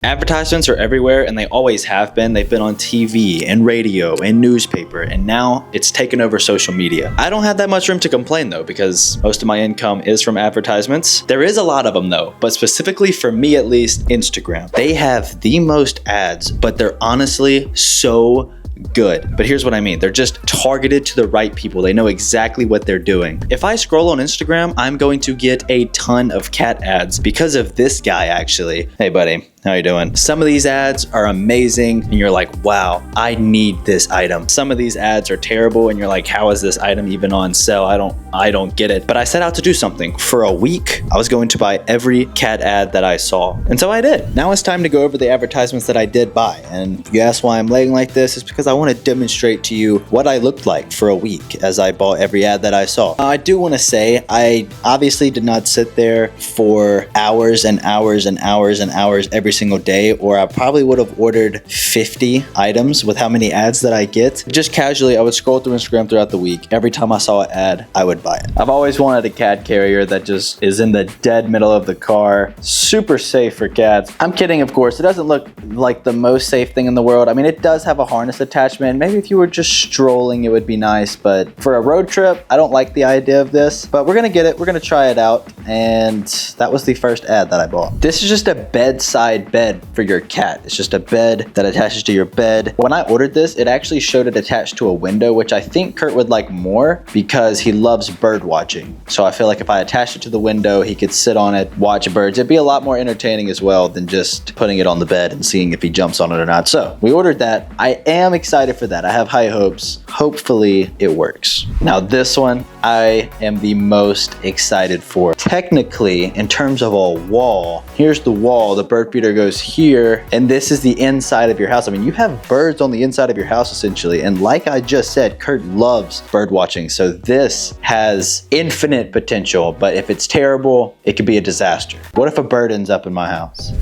Advertisements are everywhere and they always have been. They've been on TV and radio and newspaper, and now it's taken over social media. I don't have that much room to complain though, because most of my income is from advertisements. There is a lot of them though, but specifically for me at least, Instagram. They have the most ads, but they're honestly so good. But here's what I mean. They're just targeted to the right people. They know exactly what they're doing. If I scroll on Instagram, I'm going to get a ton of cat ads because of this guy actually. Hey buddy, how you doing? Some of these ads are amazing and you're like, wow, I need this item. Some of these ads are terrible and you're like, how is this item even on sale? I don't get it. But I set out to do something. For a week, I was going to buy every cat ad that I saw. And so I did. Now it's time to go over the advertisements that I did buy. And you ask why I'm laying like this, it's because I want to demonstrate to you what I looked like for a week as I bought every ad that I saw. I do want to say, I obviously did not sit there for hours and hours and hours and hours every single day, or I probably would have ordered 50 items with how many ads that I get. Just casually, I would scroll through Instagram throughout the week. Every time I saw an ad, I would buy it. I've always wanted a cat carrier that just is in the dead middle of the car. Super safe for cats. I'm kidding, of course. It doesn't look like the most safe thing in the world. I mean, it does have a harness attachment. Maybe if you were just strolling, it would be nice, but for a road trip, I don't like the idea of this, but we're gonna get it. We're gonna try it out, and that was the first ad that I bought. This is just a bedside bed for your cat. It's just a bed that attaches to your bed. When I ordered this, it actually showed it attached to a window, which I think Kurt would like more because he loves bird watching. So I feel like if I attached it to the window, he could sit on it, watch birds. It'd be a lot more entertaining as well than just putting it on the bed and seeing if he jumps on it or not. So we ordered that. I am excited for that. I have high hopes. Hopefully it works. Now this one, I am the most excited for. Technically, in terms of a wall, here's the wall. The bird feeder goes here, and this is the inside of your house. I mean, you have birds on the inside of your house essentially, and like I just said, Kurt loves bird watching, so this has infinite potential, but if it's terrible, it could be a disaster. What if a bird ends up in my house?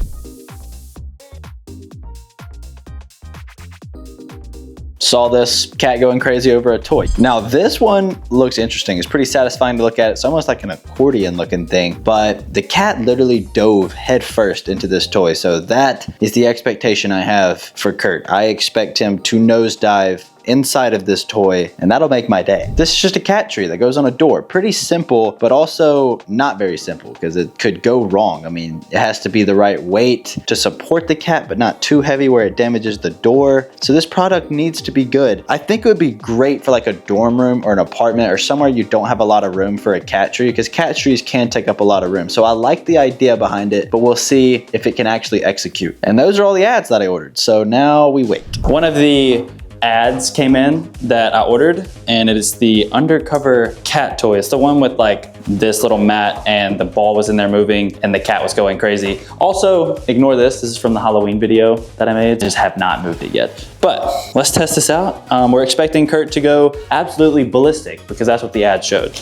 Saw this cat going crazy over a toy. Now this one looks interesting. It's pretty satisfying to look at. It's almost like an accordion looking thing, but the cat literally dove head first into this toy. So that is the expectation I have for Kurt. I expect him to nosedive inside of this toy, and that'll make my day. This is just a cat tree that goes on a door. Pretty simple, but also not very simple because it could go wrong. I mean, it has to be the right weight to support the cat, but not too heavy where it damages the door. So this product needs to be good. I think it would be great for like a dorm room or an apartment or somewhere you don't have a lot of room for a cat tree, because cat trees can take up a lot of room. So I like the idea behind it, but we'll see if it can actually execute. And those are all the ads that I ordered. So now we wait. One of the ads came in that I ordered, and it is the undercover cat toy. It's the one with like this little mat and the ball was in there moving and the cat was going crazy. Also, ignore this. This is from the Halloween video that I made. Just have not moved it yet. But let's test this out. We're expecting Kurt to go absolutely ballistic because that's what the ad showed.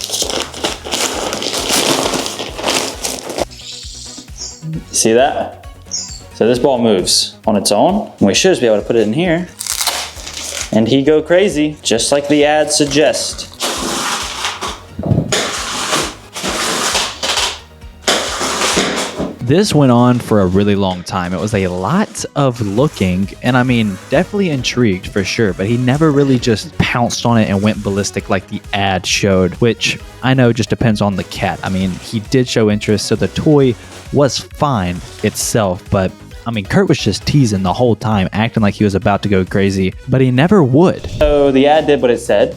See that? So this ball moves on its own. We should just be able to put it in here and he go crazy, just like the ad suggests. This went on for a really long time. It was a lot of looking, and I mean, definitely intrigued for sure, but he never really just pounced on it and went ballistic like the ad showed, which I know just depends on the cat. I mean, he did show interest, so the toy was fine itself, but I mean, Kurt was just teasing the whole time, acting like he was about to go crazy, but he never would. So the ad did what it said,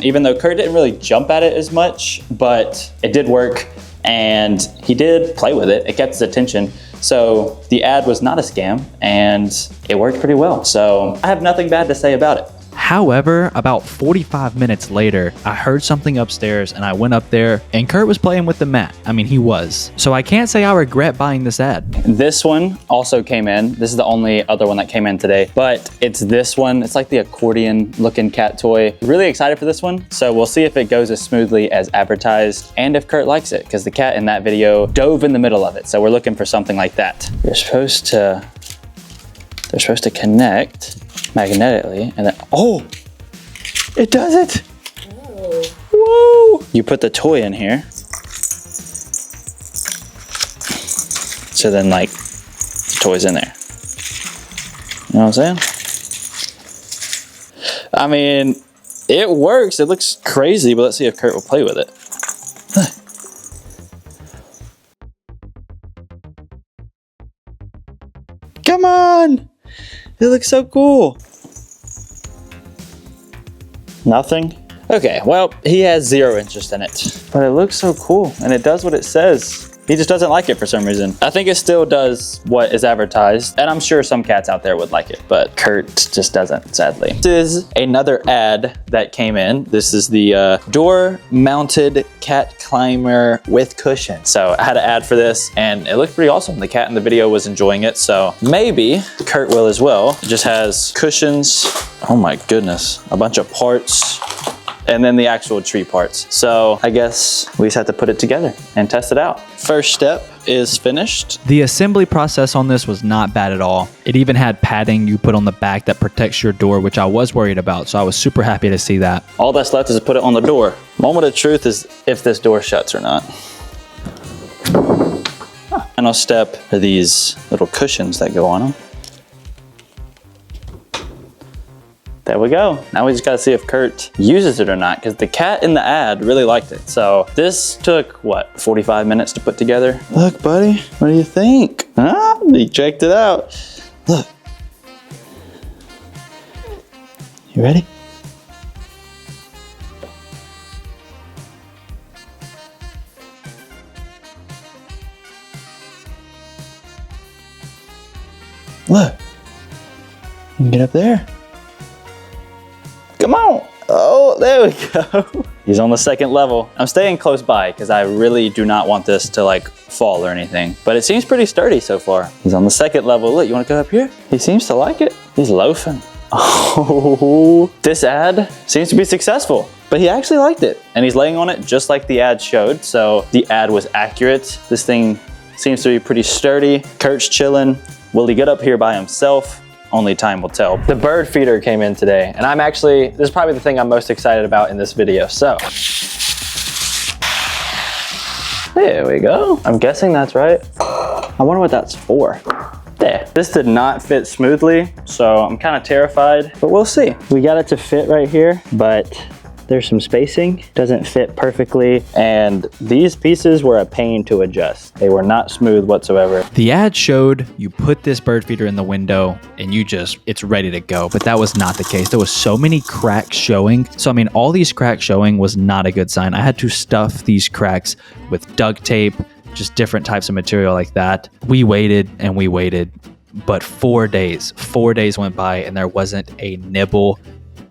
even though Kurt didn't really jump at it as much, but it did work, and he did play with it. It kept his attention. So the ad was not a scam, and it worked pretty well. So I have nothing bad to say about it. However, about 45 minutes later, I heard something upstairs and I went up there and Kurt was playing with the mat. I mean, he was. So I can't say I regret buying this ad. This one also came in. This is the only other one that came in today, but it's this one. It's like the accordion looking cat toy. Really excited for this one. So we'll see if it goes as smoothly as advertised and if Kurt likes it, because the cat in that video dove in the middle of it. So we're looking for something like that. They're supposed to connect magnetically, and then, oh, it does it. Oh. Woo! You put the toy in here. So then like the toy's in there. You know what I'm saying? I mean, it works. It looks crazy, but let's see if Kurt will play with it. Come on! It looks so cool. Nothing? Okay, well, he has zero interest in it. But it looks so cool, and it does what it says. He just doesn't like it for some reason. I think it still does what is advertised, and I'm sure some cats out there would like it, but Kurt just doesn't, sadly. This is another ad that came in. This is the door-mounted cat climber with cushion. So I had an ad for this, and it looked pretty awesome. The cat in the video was enjoying it, so maybe Kurt will as well. It just has cushions. Oh my goodness, a bunch of parts. And then the actual tree parts. So I guess we just have to put it together and test it out. First step is finished. The assembly process on this was not bad at all. It even had padding you put on the back that protects your door, which I was worried about, so I was super happy to see that. All that's left is to put it on the door. Moment of truth is if this door shuts or not. Final step are these little cushions that go on them. There we go. Now we just gotta see if Kurt uses it or not, because the cat in the ad really liked it. So this took, what, 45 minutes to put together? Look, buddy, what do you think? Huh? He checked it out. Look. You ready? Look. You can get up there. Come on. Oh, there we go. He's on the second level. I'm staying close by because I really do not want this to like fall or anything, but it seems pretty sturdy so far. He's on the second level. Look, you want to go up here? He seems to like it. He's loafing. Oh, this ad seems to be successful, but he actually liked it and he's laying on it just like the ad showed. So the ad was accurate. This thing seems to be pretty sturdy. Kurt's chilling. Will he get up here by himself? Only time will tell. The bird feeder came in today, and this is probably the thing I'm most excited about in this video. So, there we go. I'm guessing that's right. I wonder what that's for. There. This did not fit smoothly, so I'm kind of terrified, but we'll see. We got it to fit right here, but there's some spacing, doesn't fit perfectly, and these pieces were a pain to adjust. They were not smooth whatsoever. The ad showed you put this bird feeder in the window and it's ready to go, but that was not the case. There was so many cracks showing. So I mean, all these cracks showing was not a good sign. I had to stuff these cracks with duct tape, just different types of material like that. We waited and we waited, but 4 days went by and there wasn't a nibble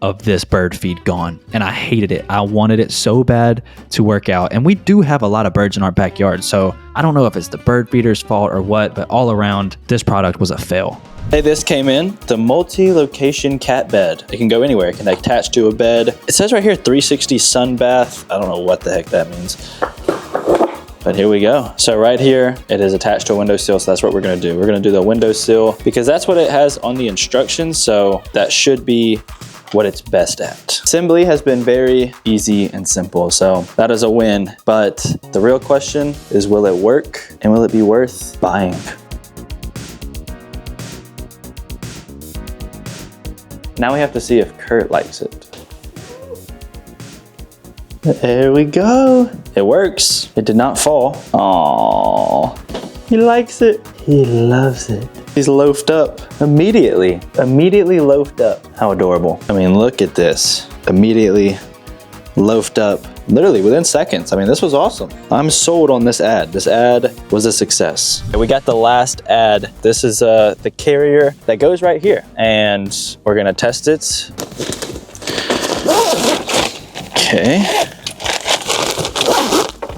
of this bird feed gone, and I hated it. I wanted it so bad to work out, and we do have a lot of birds in our backyard, so I don't know if it's the bird feeder's fault or what, but all around, this product was a fail. Hey, this came in, the multi-location cat bed. It can go anywhere. It can attach to a bed. It says right here 360 sun bath. I don't know what the heck that means, but here we go. So right here, it is attached to a windowsill, so that's what we're gonna do. We're gonna do the windowsill because that's what it has on the instructions, so that should be what it's best at. Assembly has been very easy and simple, so that is a win. But the real question is, will it work and will it be worth buying? Now we have to see if Kurt likes it. There we go. It works. It did not fall. Aww. He likes it. He loves it. He's loafed up immediately. Immediately loafed up. How adorable. I mean, look at this. Immediately loafed up. Literally within seconds. I mean, this was awesome. I'm sold on this ad. This ad was a success. We got the last ad. This is the carrier that goes right here. And we're gonna test it. Okay.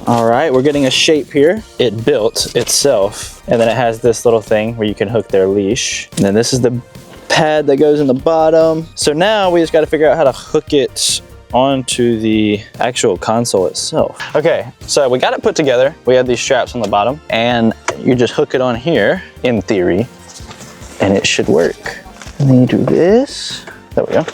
All right, we're getting a shape here. It built itself, and then it has this little thing where you can hook their leash. And then this is the pad that goes in the bottom. So now we just gotta figure out how to hook it onto the actual console itself. Okay, so we got it put together. We have these straps on the bottom, and you just hook it on here, in theory, and it should work. And then you do this. There we go.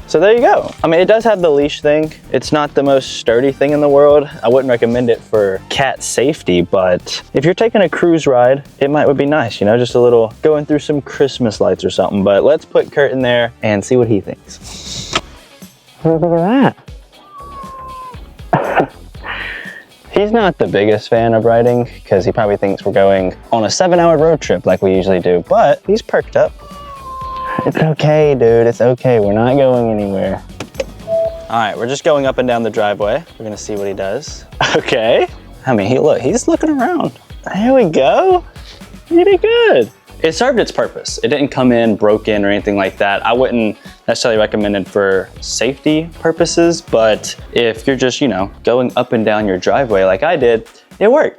So there you go. I mean, it does have the leash thing. It's not the most sturdy thing in the world. I wouldn't recommend it for cat safety, but if you're taking a cruise ride, it would be nice, you know, just a little going through some Christmas lights or something. But let's put Kurt in there and see what he thinks. Look at that. He's not the biggest fan of riding because he probably thinks we're going on a 7-hour road trip like we usually do, but he's perked up. It's okay, dude, it's okay. We're not going anywhere. All right, we're just going up and down the driveway. We're gonna see what he does. Okay. I mean, he's looking around. There we go. You did good. It served its purpose. It didn't come in broken or anything like that. I wouldn't necessarily recommend it for safety purposes, but if you're just, you know, going up and down your driveway like I did, it worked.